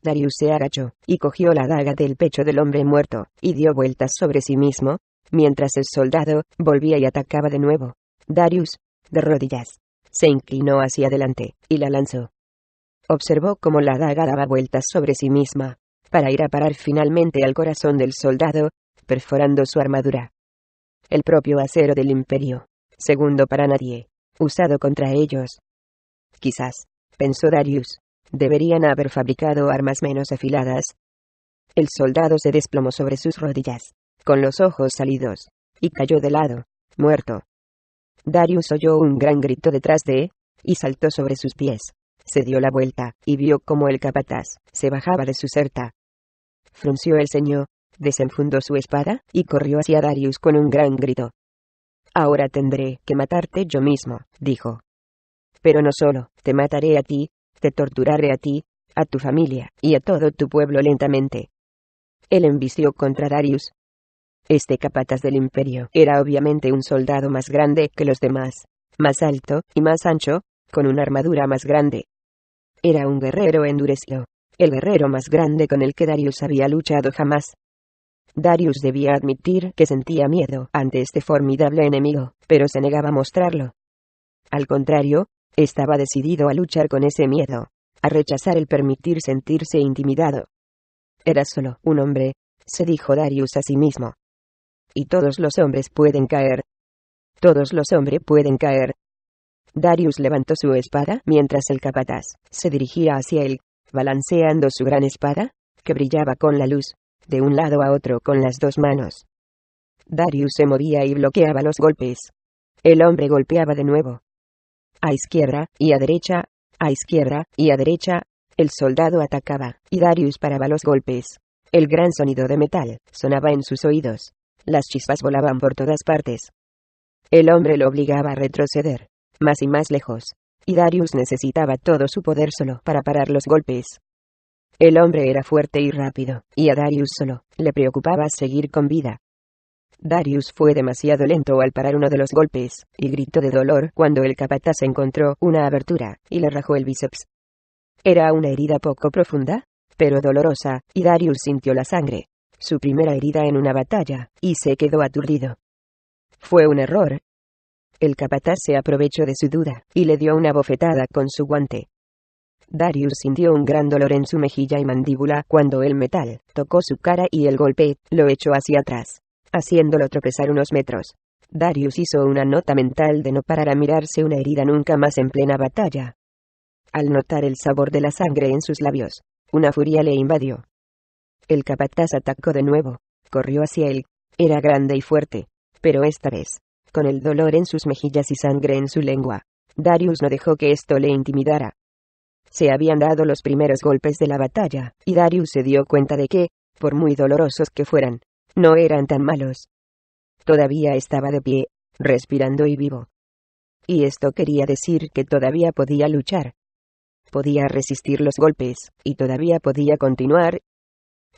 Darius se agachó, y cogió la daga del pecho del hombre muerto, y dio vueltas sobre sí mismo, mientras el soldado volvía y atacaba de nuevo. Darius, de rodillas, se inclinó hacia adelante, y la lanzó. Observó cómo la daga daba vueltas sobre sí misma, para ir a parar finalmente al corazón del soldado, perforando su armadura. El propio acero del Imperio, segundo para nadie, usado contra ellos. Quizás, pensó Darius, deberían haber fabricado armas menos afiladas. El soldado se desplomó sobre sus rodillas, con los ojos salidos, y cayó de lado, muerto. Darius oyó un gran grito detrás de él, y saltó sobre sus pies. Se dio la vuelta, y vio cómo el capataz se bajaba de su certa. Frunció el ceño, desenfundó su espada, y corrió hacia Darius con un gran grito. «Ahora tendré que matarte yo mismo», dijo. «Pero no solo, te mataré a ti, te torturaré a ti, a tu familia, y a todo tu pueblo lentamente». Él embistió contra Darius. Este capataz del Imperio era obviamente un soldado más grande que los demás, más alto y más ancho, con una armadura más grande. Era un guerrero endurecido, el guerrero más grande con el que Darius había luchado jamás. Darius debía admitir que sentía miedo ante este formidable enemigo, pero se negaba a mostrarlo. Al contrario, estaba decidido a luchar con ese miedo, a rechazar el permitir sentirse intimidado. Era solo un hombre, se dijo Darius a sí mismo. Y todos los hombres pueden caer. Todos los hombres pueden caer. Darius levantó su espada mientras el capataz se dirigía hacia él, balanceando su gran espada, que brillaba con la luz, de un lado a otro con las dos manos. Darius se movía y bloqueaba los golpes. El hombre golpeaba de nuevo. A izquierda y a derecha, a izquierda y a derecha, el soldado atacaba, y Darius paraba los golpes. El gran sonido de metal sonaba en sus oídos. Las chispas volaban por todas partes. El hombre lo obligaba a retroceder, más y más lejos, y Darius necesitaba todo su poder solo para parar los golpes. El hombre era fuerte y rápido, y a Darius solo le preocupaba seguir con vida. Darius fue demasiado lento al parar uno de los golpes, y gritó de dolor cuando el capataz encontró una abertura, y le rajó el bíceps. Era una herida poco profunda, pero dolorosa, y Darius sintió la sangre. Su primera herida en una batalla, y se quedó aturdido. Fue un error. El capataz se aprovechó de su duda, y le dio una bofetada con su guante. Darius sintió un gran dolor en su mejilla y mandíbula cuando el metal tocó su cara y el golpe lo echó hacia atrás, haciéndolo tropezar unos metros. Darius hizo una nota mental de no parar a mirarse una herida nunca más en plena batalla. Al notar el sabor de la sangre en sus labios, una furia le invadió. El capataz atacó de nuevo, corrió hacia él, era grande y fuerte, pero esta vez, con el dolor en sus mejillas y sangre en su lengua, Darius no dejó que esto le intimidara. Se habían dado los primeros golpes de la batalla, y Darius se dio cuenta de que, por muy dolorosos que fueran, no eran tan malos. Todavía estaba de pie, respirando y vivo. Y esto quería decir que todavía podía luchar. Podía resistir los golpes, y todavía podía continuar.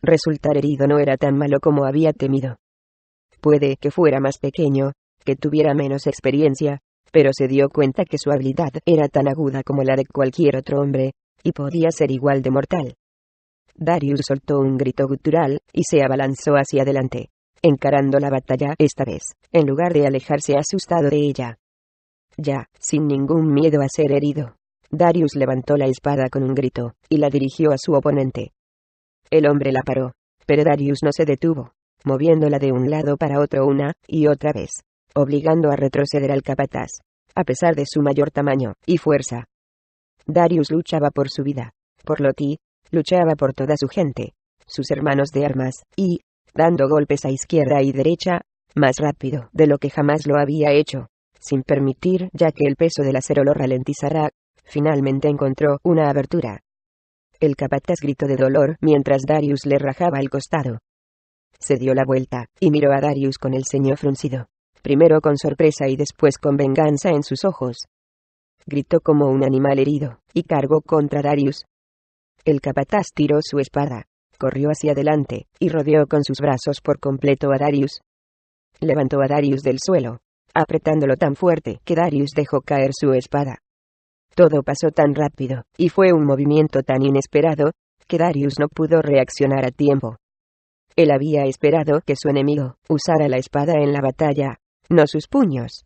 Resultar herido no era tan malo como había temido. Puede que fuera más pequeño, que tuviera menos experiencia, pero se dio cuenta que su habilidad era tan aguda como la de cualquier otro hombre, y podía ser igual de mortal. Darius soltó un grito gutural, y se abalanzó hacia adelante, encarando la batalla esta vez, en lugar de alejarse asustado de ella. Ya, sin ningún miedo a ser herido, Darius levantó la espada con un grito, y la dirigió a su oponente. El hombre la paró, pero Darius no se detuvo, moviéndola de un lado para otro una y otra vez, obligando a retroceder al capataz, a pesar de su mayor tamaño y fuerza. Darius luchaba por su vida, por Loti, luchaba por toda su gente, sus hermanos de armas, y, dando golpes a izquierda y derecha, más rápido de lo que jamás lo había hecho, sin permitir ya que el peso del acero lo ralentizara, Finalmente encontró una abertura. El capataz gritó de dolor mientras Darius le rajaba el costado. Se dio la vuelta, y miró a Darius con el ceño fruncido, primero con sorpresa y después con venganza en sus ojos. Gritó como un animal herido, y cargó contra Darius. El capataz tiró su espada, corrió hacia adelante, y rodeó con sus brazos por completo a Darius. Levantó a Darius del suelo, apretándolo tan fuerte que Darius dejó caer su espada. Todo pasó tan rápido, y fue un movimiento tan inesperado, que Darius no pudo reaccionar a tiempo. Él había esperado que su enemigo usara la espada en la batalla, no sus puños.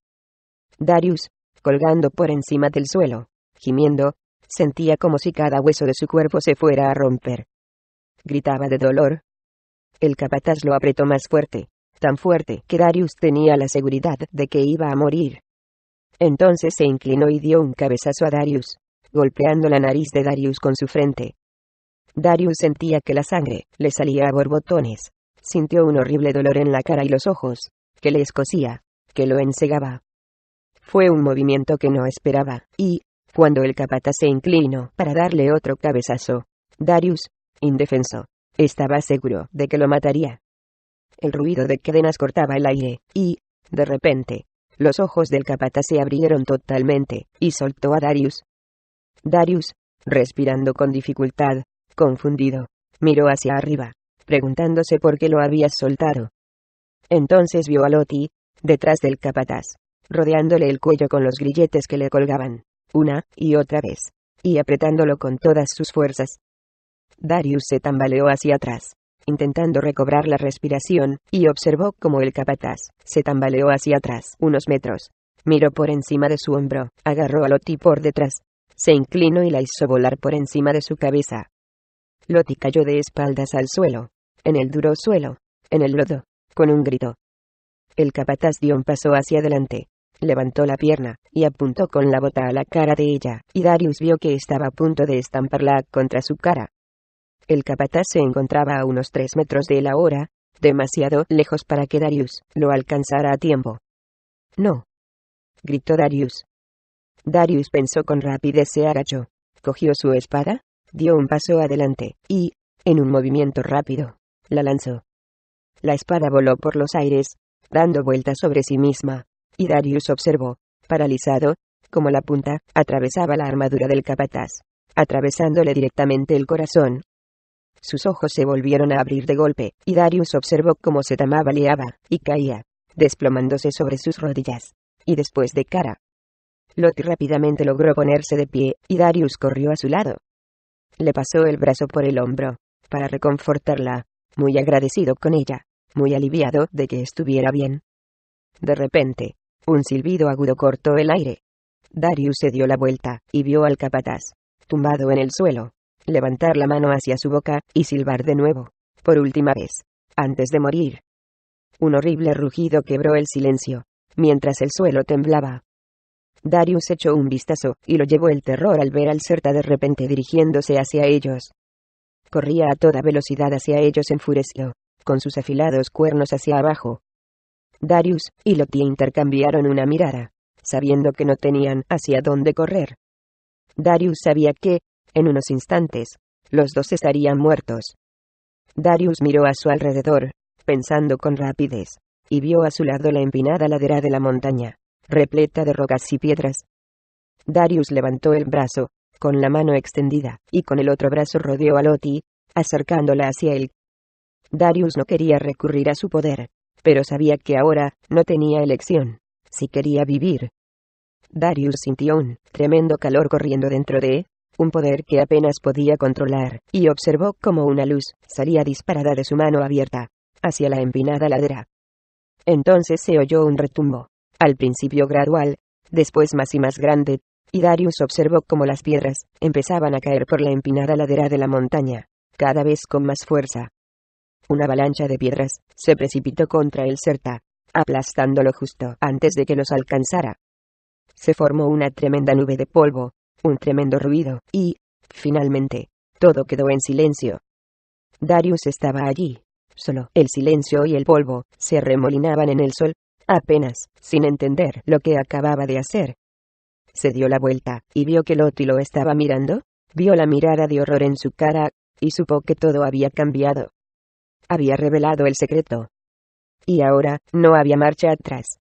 Darius, colgando por encima del suelo, gimiendo, sentía como si cada hueso de su cuerpo se fuera a romper. Gritaba de dolor. El capataz lo apretó más fuerte, tan fuerte que Darius tenía la seguridad de que iba a morir. Entonces se inclinó y dio un cabezazo a Darius, golpeando la nariz de Darius con su frente. Darius sentía que la sangre le salía a borbotones. Sintió un horrible dolor en la cara y los ojos, que le escocía, que lo ensegaba. Fue un movimiento que no esperaba, y, cuando el capataz se inclinó para darle otro cabezazo, Darius, indefenso, estaba seguro de que lo mataría. El ruido de cadenas cortaba el aire, y, de repente, los ojos del capataz se abrieron totalmente, y soltó a Darius. Darius, respirando con dificultad, confundido, miró hacia arriba, preguntándose por qué lo había soltado. Entonces vio a Loti, detrás del capataz, rodeándole el cuello con los grilletes que le colgaban, una y otra vez, y apretándolo con todas sus fuerzas. Darius se tambaleó hacia atrás, intentando recobrar la respiración, y observó cómo el capataz se tambaleó hacia atrás unos metros. Miró por encima de su hombro, agarró a Loti por detrás, se inclinó y la hizo volar por encima de su cabeza. Loti cayó de espaldas al suelo, en el duro suelo, en el lodo, con un grito. El capataz dio un paso hacia adelante, levantó la pierna, y apuntó con la bota a la cara de ella, y Darius vio que estaba a punto de estamparla contra su cara. El capataz se encontraba a unos 3 metros de él ahora, demasiado lejos para que Darius lo alcanzara a tiempo. «No», gritó Darius. Darius pensó con rapidez, se agachó, cogió su espada, dio un paso adelante, y, en un movimiento rápido, la lanzó. La espada voló por los aires, dando vueltas sobre sí misma, y Darius observó, paralizado, cómo la punta atravesaba la armadura del capataz, atravesándole directamente el corazón. Sus ojos se volvieron a abrir de golpe, y Darius observó cómo se tambaleaba y caía, desplomándose sobre sus rodillas, y después de cara. Loti rápidamente logró ponerse de pie, y Darius corrió a su lado. Le pasó el brazo por el hombro, para reconfortarla, muy agradecido con ella, muy aliviado de que estuviera bien. De repente, un silbido agudo cortó el aire. Darius se dio la vuelta, y vio al capataz, tumbado en el suelo, levantar la mano hacia su boca, y silbar de nuevo, por última vez, antes de morir. Un horrible rugido quebró el silencio, mientras el suelo temblaba. Darius echó un vistazo, y lo llevó el terror al ver al Certa de repente dirigiéndose hacia ellos. Corría a toda velocidad hacia ellos enfureció, con sus afilados cuernos hacia abajo. Darius y Loti intercambiaron una mirada, sabiendo que no tenían hacia dónde correr. Darius sabía que, en unos instantes, los dos estarían muertos. Darius miró a su alrededor, pensando con rapidez, y vio a su lado la empinada ladera de la montaña, repleta de rocas y piedras. Darius levantó el brazo, con la mano extendida, y con el otro brazo rodeó a Loti, acercándola hacia él. Darius no quería recurrir a su poder, pero sabía que ahora no tenía elección, si quería vivir. Darius sintió un tremendo calor corriendo dentro de él, un poder que apenas podía controlar, y observó cómo una luz salía disparada de su mano abierta, hacia la empinada ladera. Entonces se oyó un retumbo, al principio gradual, después más y más grande, y Darius observó cómo las piedras empezaban a caer por la empinada ladera de la montaña, cada vez con más fuerza. Una avalancha de piedras se precipitó contra el Certa, aplastándolo justo antes de que los alcanzara. Se formó una tremenda nube de polvo, un tremendo ruido, y, finalmente, todo quedó en silencio. Darius estaba allí, solo. El silencio y el polvo se arremolinaban en el sol, apenas, sin entender lo que acababa de hacer. Se dio la vuelta, y vio que Lottie lo estaba mirando. Vio la mirada de horror en su cara, y supo que todo había cambiado. Había revelado el secreto. Y ahora, no había marcha atrás.